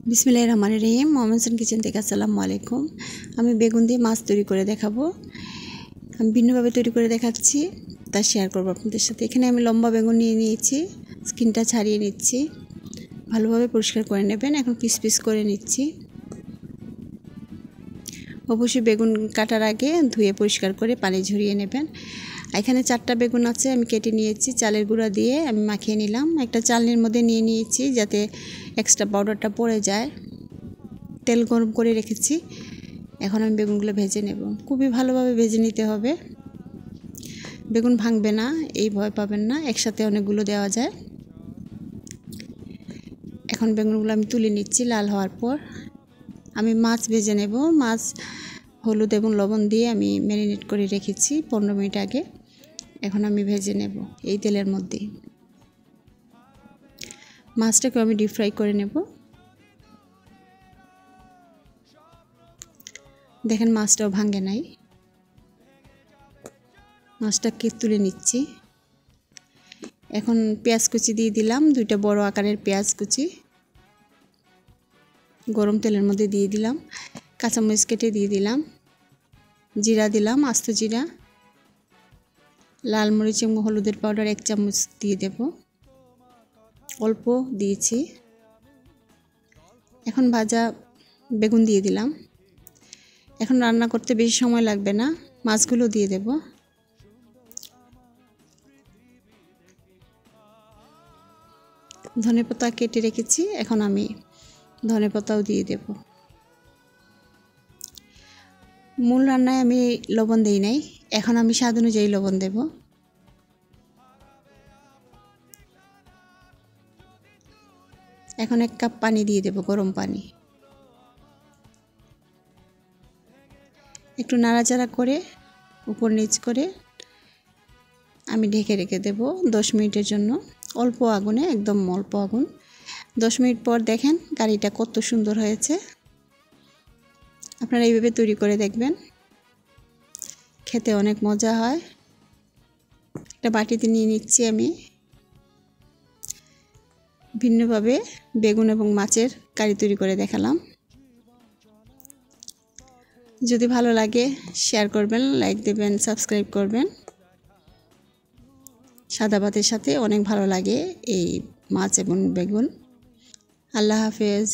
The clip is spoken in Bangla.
বিসমিল্লাহির রহমানির রহিম। মোহাম্মদ কিচেন থেকে আসসালামু আলাইকুম। আমি বেগুন দিয়ে মাছ তৈরি করে দেখাবো। আমি ভিন্নভাবে তৈরি করে দেখাচ্ছি, তা শেয়ার করবো আপনাদের সাথে। এখানে আমি লম্বা বেগুন নিয়ে নিয়েছি, স্কিনটা ছাড়িয়ে নিচ্ছি, ভালোভাবে পরিষ্কার করে নেবেন। এখন পিস পিস করে নিচ্ছি। অবশ্যই বেগুন কাটার আগে ধুয়ে পরিষ্কার করে পানি ঝরিয়ে নেবেন। এখানে 4টা বেগুন আছে, আমি কেটে নিয়েছি। চালের গুঁড়া দিয়ে আমি মাখিয়ে নিলাম। একটা চালনির মধ্যে নিয়ে নিয়েছি যাতে এক্সট্রা পাউডারটা পড়ে যায়। তেল গরম করে রেখেছি। এখন আমি বেগুনগুলো ভেজে নেব। খুবই ভালোভাবে ভেজে নিতে হবে, বেগুন ভাঙবে না, এই ভয় পাবেন না, একসাথে অনেকগুলো দেওয়া যায়। এখন বেগুনগুলো আমি তুলে নিচ্ছি। লাল হওয়ার পর আমি মাছ ভেজে নেব। মাছ হলুদ এবং লবণ দিয়ে আমি ম্যারিনেট করে রেখেছি 15 মিনিট আগে। এখন আমি ভেজে নেব এই তেলের মধ্যে। মাছটাকে আমি ডিপ ফ্রাই করে নেব। দেখেন মাছটাও ভাঙে নাই। মাছটাকে তুলে নিচ্ছি। এখন পেঁয়াজ কুচি দিয়ে দিলাম, 2টা বড় আকারের পেঁয়াজ কুচি গরম তেলের মধ্যে দিয়ে দিলাম। কাঁচামরিচ কেটে দিয়ে দিলাম, জিরা দিলাম, আস্ত জিরা, লাল মরিচ এবং হলুদের পাউডার 1 চামচ দিয়ে দেব, অল্প দিয়েছি। এখন ভাজা বেগুন দিয়ে দিলাম। এখন রান্না করতে বেশি সময় লাগবে না, মাছগুলো দিয়ে দেব। ধনেপাতা কেটে রেখেছি, এখন আমি ধনেপাতাও দিয়ে দেব। মূল রান্নায় আমি লবণ দেই নাই, এখন আমি স্বাদ অনুযায়ী লবণ দেব। এখন 1 কাপ পানি দিয়ে দেব, গরম পানি। একটু নাড়াচাড়া করে উপর নিচ করে আমি ঢেকে রেখে দেব 10 মিনিটের জন্য, অল্প আগুনে, একদম অল্প আগুন। 10 মিনিট পর দেখেন কারিটা কত সুন্দর হয়েছে। আপনারা এইভাবে তৈরি করে দেখবেন, খেতে অনেক মজা হয়। একটা বাটিতে নিয়ে নিচ্ছি আমি। ভিন্নভাবে বেগুন এবং মাছের কারি তৈরি করে দেখালাম। যদি ভালো লাগে শেয়ার করবেন, লাইক দেবেন, সাবস্ক্রাইব করবেন। সাদা ভাতের সাথে অনেক ভালো লাগে এই মাছ এবং বেগুন। আল্লাহ হাফেজ।